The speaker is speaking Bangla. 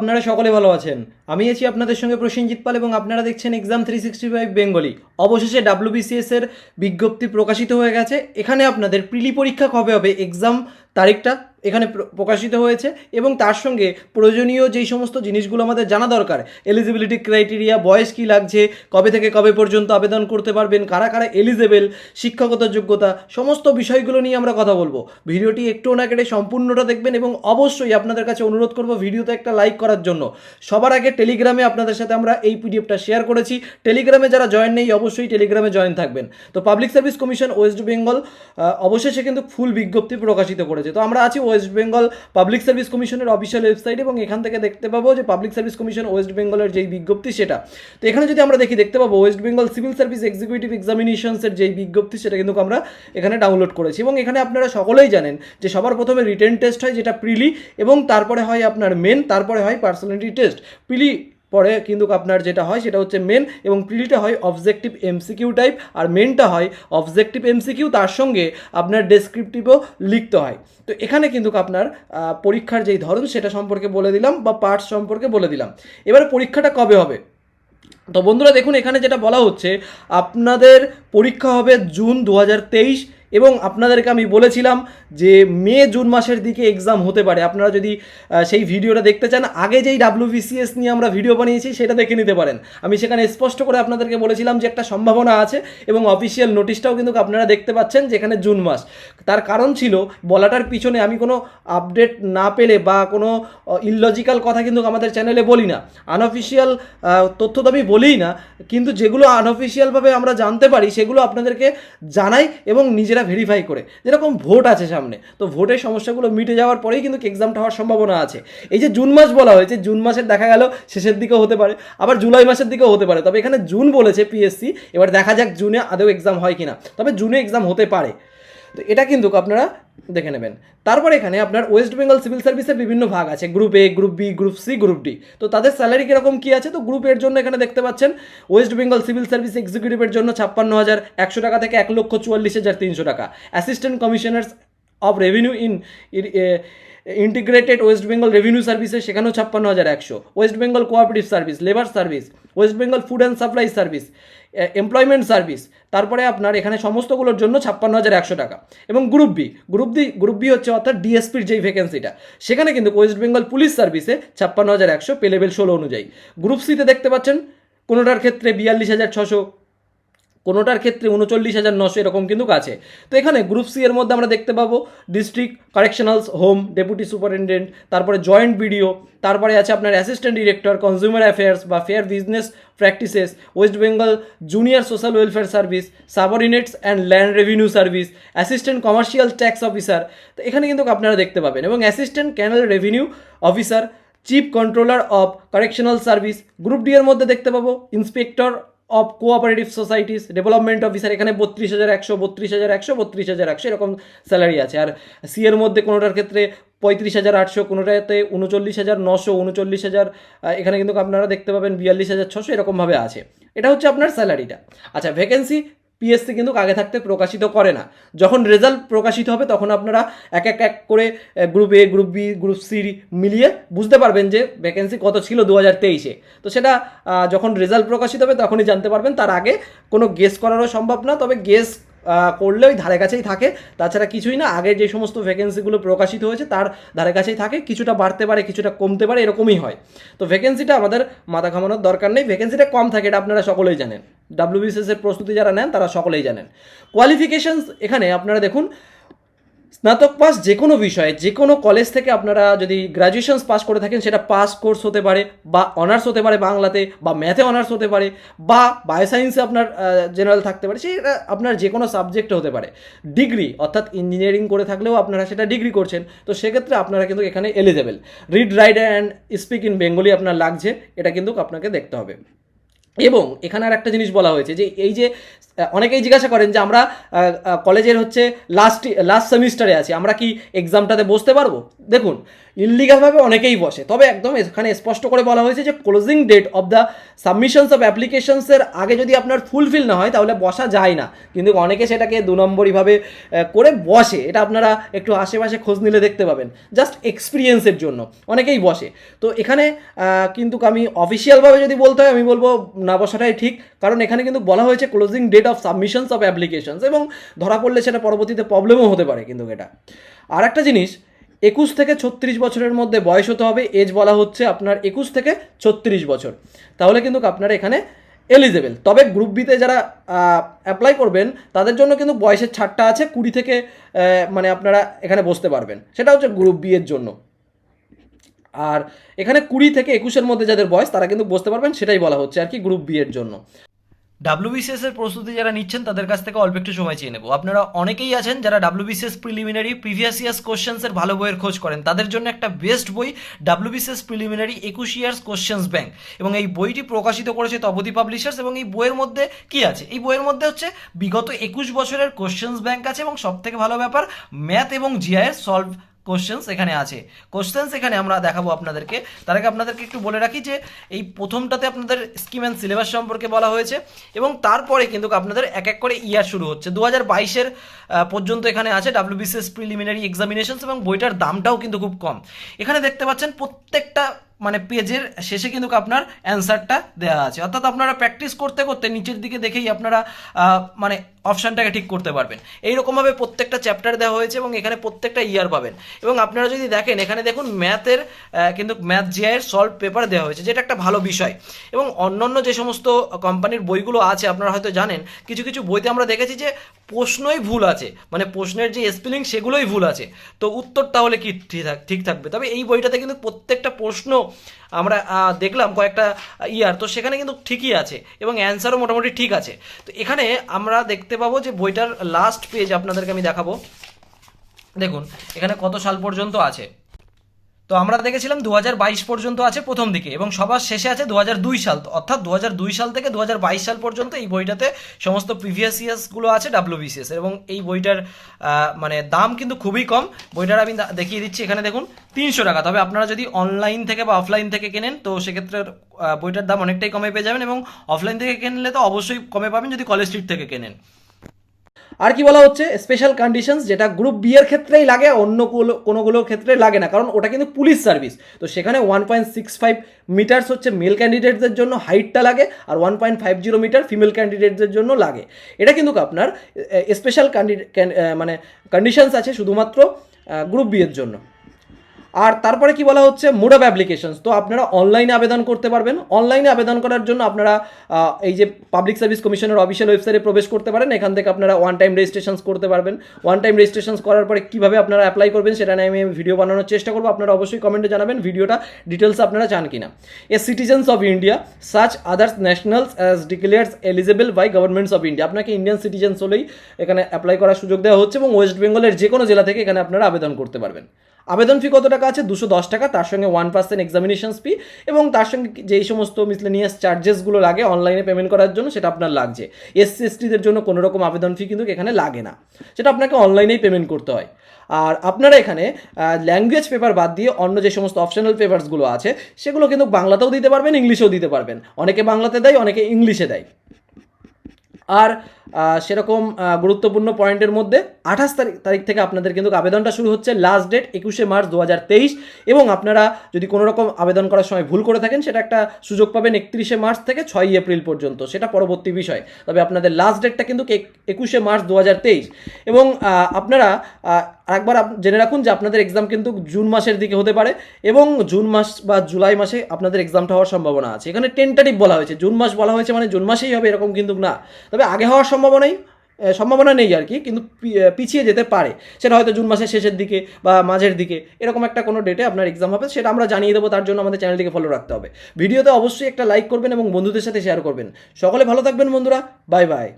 আপনারা সকলে ভালো আছেন। আমি আছি আপনাদের সঙ্গে প্রসেনজিৎ পাল এবং আপনারা দেখছেন এক্সাম 365 বেঙ্গলি। অবশেষে WBCS এর বিজ্ঞপ্তি প্রকাশিত হয়ে গেছে। এখানে আপনাদের প্রিলি পরীক্ষা কবে হবে, এক্সাম তারিখটা এখানে প্রকাশিত হয়েছে এবং তার সঙ্গে প্রয়োজনীয় যেই সমস্ত জিনিসগুলো আমাদের জানা দরকার, এলিজিবিলিটি ক্রাইটেরিয়া, বয়স কী লাগছে, কবে থেকে কবে পর্যন্ত আবেদন করতে পারবেন, কারা কারা এলিজেবল, শিক্ষাগত যোগ্যতা, সমস্ত বিষয়গুলো নিয়ে আমরা কথা বলবো। ভিডিওটি একটুও না কেটে সম্পূর্ণটা দেখবেন এবং অবশ্যই আপনাদের কাছে অনুরোধ করব ভিডিওতে একটা লাইক করার জন্য। সবার আগে টেলিগ্রামে আপনাদের সাথে আমরা এই পিডিএফটা শেয়ার করেছি। টেলিগ্রামে যারা জয়েন নেই অবশ্যই টেলিগ্রামে জয়েন থাকবেন। তো public service commission West Bengal অবশেষে কিন্তু ফুল বিজ্ঞপ্তি প্রকাশিত করেছে। তো আমরা আছি ওয়েস্ট বেঙ্গল পাবলিক সার্ভিস কমিশনের অফিসিয়াল ওয়েবসাইট এবং এখান থেকে দেখতে পাবো যে পাবলিক সার্ভিস কমিশন ওয়েস্ট বেঙ্গলের যেই বিজ্ঞপ্তি সেটা। তো এখানে যদি আমরা দেখতে পাবো West Bengal civil service executive এক্সামিনেশনসের যেই বিজ্ঞপ্তি সেটা কিন্তু আমরা এখানে ডাউনলোড করেছি এবং এখানে আপনারা সকলেই জানেন যে সবার প্রথমে রিটেন টেস্ট হয় যেটা প্রিলি এবং তারপরে হয় আপনার মেন, তারপরে হয় পার্সোনালিটি টেস্ট। প্রিলি পরে কিন্তু আপনার যেটা হয় সেটা হচ্ছে মেন এবং প্রিলিটা হয় অবজেক্টিভ এমসিকিউ টাইপ আর মেনটা হয় অবজেক্টিভ এমসিকিউ, তার সঙ্গে আপনার ডেসক্রিপটিভও লিখতে হয়। তো এখানে কিন্তু আপনার পরীক্ষার যেই ধরন সেটা সম্পর্কে বলে দিলাম বা পার্টস সম্পর্কে বলে দিলাম। এবারে পরীক্ষাটা কবে হবে? তো বন্ধুরা দেখুন, এখানে যেটা বলা হচ্ছে আপনাদের পরীক্ষা হবে জুন 2023 এবং আপনাদেরকে আমি বলেছিলাম যে মে জুন মাসের দিকে এক্সাম হতে পারে। আপনারা যদি সেই ভিডিওটা দেখতে চান, আগে যেই WBCS নিয়ে আমরা ভিডিও বানিয়েছি সেটা দেখে নিতে পারেন। আমি সেখানে স্পষ্ট করে আপনাদেরকে বলেছিলাম যে একটা সম্ভাবনা আছে এবং অফিসিয়াল নোটিশটাও কিন্তু আপনারা দেখতে পাচ্ছেন যেখানে জুন মাস। তার কারণ ছিল বলাটার পিছনে আমি কোনো আপডেট না পেলে বা কোনো ইললজিক্যাল কথা কিন্তু আমাদের চ্যানেলে বলি না, আনঅফিসিয়াল তথ্য তো আমি বলিই না, কিন্তু যেগুলো আনঅফিসিয়ালভাবে আমরা জানতে পারি সেগুলো আপনাদেরকে জানাই এবং নিজেরা ভেরিফাই করে। যেরকম ভোট আছে সামনে, তো ভোটের সমস্যাগুলো মিটে যাওয়ার পরেই কিন্তু এক্সামটা হওয়ার সম্ভাবনা আছে। এই যে জুন মাস বলা হয়েছে, জুন মাসের দেখা গেল শেষের দিকেও হতে পারে, আবার জুলাই মাসের দিকেও হতে পারে, তবে এখানে জুন বলেছে পিএসসি। এবার দেখা যাক জুনে আদৌ এক্সাম হয় কিনা, তবে জুনে এক্সাম হতে পারে। তো এটা কিন্তু আপনারা দেখে নেবেন। তারপর এখানে আপনার ওয়েস্ট বেঙ্গল সিভিল সার্ভিসের বিভিন্ন ভাগ আছে, group A, group B, group C, group D. তো তাদের স্যালারি কীরকম কী আছে? তো গ্রুপ এর জন্য এখানে দেখতে পাচ্ছেন ওয়েস্ট বেঙ্গল সিভিল সার্ভিস এক্সিকিউটিভের জন্য 56,100 টাকা থেকে 1,44,300 টাকা। Assistant commissioners of revenue in integrated West Bengal revenue সার্ভিসে সেখানেও 56,100। West Bengal cooperative service, labour service, West Bengal food and supply service, employment service, তারপরে আপনার এখানে সমস্তগুলোর জন্য 56,100 টাকা। এবং গ্রুপ বি হচ্ছে অর্থাৎ ডিএসপির যেই ভ্যাকেন্সিটা, সেখানে কিন্তু ওয়েস্ট বেঙ্গল পুলিশ সার্ভিসে 56,100 পে লেভেল 16 অনুযায়ী। গ্রুপ সিতে দেখতে পাচ্ছেন কোনোটার ক্ষেত্রে 42,600, কোনোটার ক্ষেত্রে 39,900, এরকম কিন্তু আছে। তো এখানে গ্রুপ সি এর মধ্যে আমরা দেখতে পাবো ডিস্ট্রিক্ট কারেকশনালস হোম, ডেপুটি সুপারিনটেন্ডেন্ট, তারপরে জয়েন্ট বিডিও, তারপরে আছে আপনার অ্যাসিস্ট্যান্ট ডিরেক্টর কনজিউমার অ্যাফেয়ার্স বা fair business practices, West Bengal junior social welfare service, সাবঅর্ডিনেটস and land revenue service, assistant commercial tax officer. তো এখানে কিন্তু আপনারা দেখতে পাবেন এবং assistant canal revenue officer, chief controller of correctional service. Group D এর মধ্যে দেখতে পাবো inspector of cooperative societies, development officer, এখানে 32,100, 32,100, 32,100 এরকম স্যালারি আছে। আর সি এর মধ্যে কোনোটার ক্ষেত্রে 35,800, কোনোটাতে 39,900, 39,000, এখানে কিন্তু আপনারা দেখতে পাবেন 42,600, এরকমভাবে আছে। এটা হচ্ছে আপনার স্যালারিটা। আচ্ছা, ভ্যাকেন্সি পিএসসি কিন্তু আগে থাকতে প্রকাশিত করে না, যখন রেজাল্ট প্রকাশিত হবে তখন আপনারা এক এক করে group A, group B, group C মিলিয়ে বুঝতে পারবেন যে ভ্যাকেন্সি কত ছিল 2023-এ। তো সেটা যখন রেজাল্ট প্রকাশিত হবে তখনই জানতে পারবেন, তার আগে কোনো গেস করারও সম্ভব না, তবে গেস করলে ওই ধারে কাছেই থাকে, তাছাড়া কিছুই না। আগে যে সমস্ত ভ্যাকেন্সিগুলো প্রকাশিত হয়েছে তার ধারে কাছেই থাকে, কিছুটা বাড়তে পারে কিছুটা কমতে পারে, এরকমই হয়। তো ভ্যাকেন্সিটা আমাদের মাথা ঘামানোর দরকার নেই, ভ্যাকেন্সিটা কম থাকে এটা আপনারা সকলেই জানেন, WBCS এর প্রস্তুতি যারা নেন তারা সকলেই জানেন। কোয়ালিফিকেশনস এখানে আপনারা দেখুন, স্নাতক পাস যে কোনো বিষয়ে, যে কোনো কলেজ থেকে আপনারা যদি গ্র্যাজুয়েশনস পাস করে থাকেন, সেটা পাস কোর্স হতে পারে বা অনার্স হতে পারে বাংলাতে, বা ম্যাথে অনার্স হতে পারে, বা বায়োসায়েন্সে আপনার জেনারেল থাকতে পারে, সেটা আপনার যে কোনো সাবজেক্টে হতে পারে। ডিগ্রি অর্থাৎ ইঞ্জিনিয়ারিং করে থাকলেও আপনারা সেটা ডিগ্রি করছেন, তো সেক্ষেত্রে আপনারা কিন্তু এখানে eligible. Read, right and speak in Bengali আপনার লাগছে, এটা কিন্তু আপনাকে দেখতে হবে। এবং এখানে আর একটা জিনিস বলা হয়েছে যে এই যে অনেকেই জিজ্ঞাসা করেন যে আমরা কলেজের হচ্ছে লাস্ট সেমিস্টারে আছি, আমরা কি এক্সামটাতে বসতে পারবো? দেখুন, ইললিগালভাবে অনেকেই বসে, তবে একদম এখানে স্পষ্ট করে বলা হয়েছে যে closing date of the submissions of অ্যাপ্লিকেশনসের আগে যদি আপনার ফুলফিল না হয় তাহলে বসা যায় না, কিন্তু অনেকে সেটাকে 2 নম্বরইভাবে করে বসে। এটা আপনারা একটু আশেপাশে খোঁজ নিলে দেখতে পাবেন, জাস্ট এক্সপিরিয়েন্সের জন্য অনেকেই বসে। তো এখানে কিন্তু আমি অফিসিয়ালভাবে যদি বলতে হয় আমি বলবো না বসাটাই ঠিক, কারণ এখানে কিন্তু বলা হয়েছে closing date of submissions of applications, এবং ধরা পড়লে সেটা পরবর্তীতে প্রবলেমও হতে পারে। কিন্তু এটা আর একটা জিনিস, 21 থেকে 36 বছরের মধ্যে বয়স হতে হবে, এজ বলা হচ্ছে আপনার 21 থেকে 36 বছর, তাহলে কিন্তু আপনারা এখানে এলিজেবল। তবে গ্রুপ বিতে যারা অ্যাপ্লাই করবেন তাদের জন্য কিন্তু বয়সের ছাড়টা আছে, 20 থেকে মানে আপনারা এখানে বসতে পারবেন, সেটা হচ্ছে গ্রুপ বি এর জন্য। আর এখানে 20 থেকে 21-এর মধ্যে যাদের বয়স তারা কিন্তু বসতে পারবেন, সেটাই বলা হচ্ছে আর কি গ্রুপ বি এর জন্য। WBCS এর প্রস্তুতি যারা নিচ্ছেন তাদের কাছ থেকে অল্প একটু সময় চেয়ে নেব। আপনারা অনেকেই আছেন যারা WBCS প্রিলিমিনারি প্রিভিয়াস ইয়ার্স কোশ্চেন্সের ভালো বইয়ের খোঁজ করেন, তাদের জন্য একটা বেস্ট বই WBCS preliminary 21 years questions bank, এবং এই বইটি প্রকাশিত করেছে তপতি পাবলিশার্স। এবং এই বইয়ের মধ্যে কি আছে, এই বইয়ের মধ্যে হচ্ছে বিগত 21 বছরের কোশ্চেন্স ব্যাংক আছে, এবং সব থেকে ভালো ব্যাপার ম্যাথ এবং জিআইয়ের সলভ কোশ্চেন্স এখানে আছে। কোশ্চেন্স এখানে আমরা দেখাবো আপনাদেরকে, তার আগে আপনাদেরকে একটু বলে রাখি যে এই প্রথমটাতে আপনাদের স্কিম অ্যান্ড সিলেবাস সম্পর্কে বলা হয়েছে, এবং তারপরে কিন্তু আপনাদের এক এক করে ইয়ার শুরু হচ্ছে। 2022-এর পর্যন্ত এখানে আছে WBCS প্রিলিমিনারি এক্সামিনেশনস, এবং বইটার দামটাও কিন্তু খুব কম। এখানে দেখতে পাচ্ছেন প্রত্যেকটা মানে পেজের শেষে কিন্তু আপনার অ্যান্সারটা দেওয়া আছে, অর্থাৎ আপনারা প্র্যাকটিস করতে করতে নিচের দিকে দেখেই আপনারা মানে অপশানটাকে ঠিক করতে পারবেন। এইরকমভাবে প্রত্যেকটা চ্যাপ্টার দেওয়া হয়েছে, এবং এখানে প্রত্যেকটা ইয়ার পাবেন। এবং আপনারা যদি দেখেন এখানে দেখুন ম্যাথের কিন্তু ম্যাথ জিআইয়ের সলভ পেপার দেওয়া হয়েছে, যেটা একটা ভালো বিষয়। এবং অন্যান্য যে সমস্ত কোম্পানির বইগুলো আছে আপনারা হয়তো জানেন, কিছু কিছু বইতে আমরা দেখেছি যে প্রশ্নই ভুল আছে, মানে প্রশ্নের যে স্পেলিং সেগুলোই ভুল আছে, তো উত্তর তাহলে কি ঠিক থাকবে? তবে এই বইটাতে কিন্তু প্রত্যেকটা প্রশ্ন আমরা দেখলাম কয়েকটা ইয়ার, তো সেখানে কিন্তু ঠিকই আছে, এবং অ্যান্সারও মোটামুটি ঠিক আছে। তো এখানে আমরা দেখতে পাবো যে বইটার লাস্ট পেজ আপনাদেরকে আমি দেখাবো, দেখুন এখানে কত সাল পর্যন্ত আছে। তো আমরা দেখেছিলাম 2022 পর্যন্ত আছে প্রথম দিকে, এবং সবার শেষে আছে 2002 সাল, অর্থাৎ 2002 সাল থেকে 2022 সাল পর্যন্ত এই বইটাতে সমস্ত প্রিভিয়াস ইয়ার্সগুলো আছে WBCS, এবং এই বইটার মানে দাম কিন্তু খুবই কম। বইটার আমি দেখিয়ে দিচ্ছি, এখানে দেখুন 300 টাকা। তবে আপনারা যদি অনলাইন থেকে বা অফলাইন থেকে কেনেন তো সেক্ষেত্রে বইটার দাম অনেকটাই কমে পেয়ে যাবেন, এবং অফলাইন থেকে কিনলে তো অবশ্যই কমে পাবেন যদি কলেজ স্ট্রিট থেকে কেনেন। আর কি বলা হচ্ছে, স্পেশাল কন্ডিশনস যেটা গ্রুপ বি এর ক্ষেত্রেই লাগে, অন্য কোনোগুলোর ক্ষেত্রে লাগে না, কারণ ওটা কিন্তু পুলিশ সার্ভিস। তো সেখানে 1.65 মিটার্স হচ্ছে মেল ক্যান্ডিডেটদের জন্য হাইটটা লাগে, আর 1.50 মিটার ফিমেল ক্যান্ডিডেটদের জন্য লাগে। এটা কিন্তু আপনার স্পেশাল মানে কন্ডিশনস আছে শুধুমাত্র গ্রুপ বি এর জন্য। আর তারপরে কি বলা হচ্ছে, মোড অফ অ্যাপ্লিকেশনস। তো আপনারা অনলাইনে আবেদন করতে পারবেন। অনলাইনে আবেদন করার জন্য আপনারা এই যে পাবলিক সার্ভিস কমিশনের অফিসিয়াল ওয়েবসাইটে প্রবেশ করতে পারেন। এখান থেকে আপনারা ওয়ান টাইম রেজিস্ট্রেশনস করতে পারবেন। ওয়ান টাইম রেজিস্ট্রেশনস করার পরে কীভাবে আপনারা অ্যাপ্লাই করবেন সেটা নিয়ে আমি ভিডিও বানানোর চেষ্টা করবো। আপনারা অবশ্যই কমেন্টে জানাবেন ভিডিওটা ডিটেলস আপনারা চান কিনা। Citizens of India such others nationals as declares eligible by governments of India. আপনাকে ইন্ডিয়ান সিটিজেন্স হলেই এখানে অ্যাপ্লাই করার সুযোগ দেওয়া হচ্ছে, এবং ওয়েস্ট বেঙ্গলের যে কোনো জেলা থেকে এখানে আপনারা আবেদন করতে পারবেন। আবেদন ফি কত টাকা আছে? 210 টাকা, তার সঙ্গে 1% এক্সামিনেশন ফি, এবং তার সঙ্গে যেই সমস্ত মিসলেনিয়াস চার্জেসগুলো লাগে অনলাইনে পেমেন্ট করার জন্য সেটা আপনার লাগছে। এসসি এসটিদের জন্য কোনো রকম আবেদন ফি কিন্তু এখানে লাগে না, সেটা আপনাকে অনলাইনেই পেমেন্ট করতে হয়। আর আপনারা এখানে ল্যাঙ্গুয়েজ পেপার বাদ দিয়ে অন্য যে সমস্ত অপশনাল পেপারসগুলো আছে সেগুলো কিন্তু বাংলাতেও দিতে পারবেন, ইংলিশেও দিতে পারবেন। অনেকে বাংলাতে দেয়, অনেকে ইংলিশে দেয়। আর সেরকম গুরুত্বপূর্ণ পয়েন্টের মধ্যে 28 তারিখ থেকে আপনাদের কিন্তু আবেদনটা শুরু হচ্ছে। লাস্ট ডেট 21শে মার্চ 2023, এবং আপনারা যদি কোনো রকম আবেদন করার সময় ভুল করে থাকেন সেটা একটা সুযোগ পাবেন 31শে মার্চ থেকে 6ই এপ্রিল পর্যন্ত, সেটা পরবর্তী বিষয়। তবে আপনাদের লাস্ট ডেটটা কিন্তু 21শে মার্চ 2023, এবং আপনারা একবার জেনে রাখুন যে আপনাদের এক্সাম কিন্তু জুন মাসের দিকে হতে পারে, এবং জুন মাস বা জুলাই মাসে আপনাদের এক্সামটা হওয়ার সম্ভাবনা আছে। এখানে টেন্টাটিভ বলা হয়েছে, জুন মাস বলা হয়েছে মানে জুন মাসেই হবে এরকম কিন্তু না, তবে আগে হওয়ার সম্ভাবনা নেই আর কি, কিন্তু পিছিয়ে যেতে পারে। সেটা হয়তো জুন মাসের শেষের দিকে বা মাঝের দিকে এরকম একটা কোনো ডেটে আপনার এক্সাম হবে, সেটা আমরা জানিয়ে দেবো। তার জন্য আমাদের চ্যানেলটিকে ফলো রাখতে হবে। ভিডিওতে অবশ্যই একটা লাইক করবেন এবং বন্ধুদের সাথে শেয়ার করবেন। সকলে ভালো থাকবেন বন্ধুরা, বাই বাই।